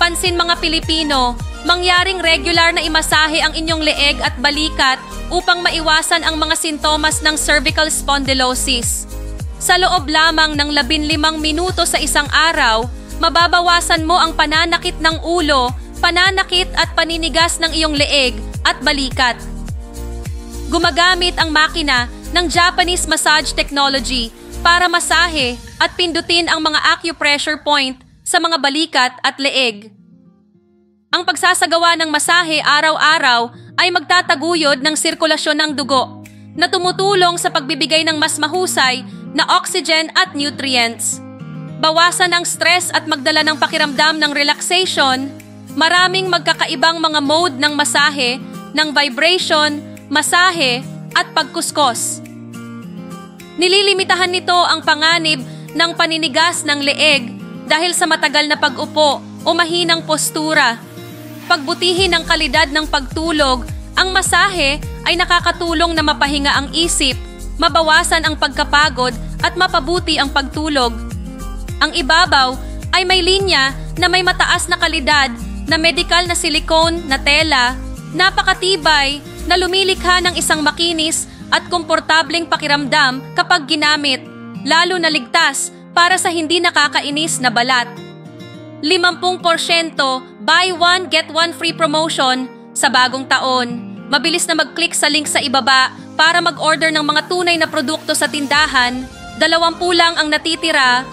Pansin mga Pilipino, mangyaring regular na imasahe ang inyong leeg at balikat upang maiwasan ang mga sintomas ng cervical spondylosis. Sa loob lamang ng 15 minuto sa isang araw, mababawasan mo ang pananakit ng ulo, pananakit at paninigas ng iyong leeg at balikat. Gumagamit ang makina ng Japanese massage technology para masahe at pindutin ang mga acupressure point sa mga balikat at leeg. Ang pagsasagawa ng masahe araw-araw ay magtataguyod ng sirkulasyon ng dugo na tumutulong sa pagbibigay ng mas mahusay na oxygen at nutrients. Bawasan ang stress at magdala ng pakiramdam ng relaxation. Maraming magkakaibang mga mode ng masahe, ng vibration, masahe at pagkuskos. Nililimitahan nito ang panganib ng paninigas ng leeg dahil sa matagal na pag-upo o mahinang postura. Pagbutihin ang kalidad ng pagtulog, ang masahe ay nakakatulong na mapahinga ang isip, mabawasan ang pagkapagod at mapabuti ang pagtulog. Ang ibabaw ay may linya na may mataas na kalidad na medikal na silikone na tela, napakatibay na lumilikha ng isang makinis at komportableng pakiramdam kapag ginamit, lalo na ligtas para sa hindi nakakainis na balat. 50% buy one get one free promotion sa bagong taon. Mabilis na mag-click sa link sa ibaba para mag-order ng mga tunay na produkto sa tindahan. 20 lang ang natitira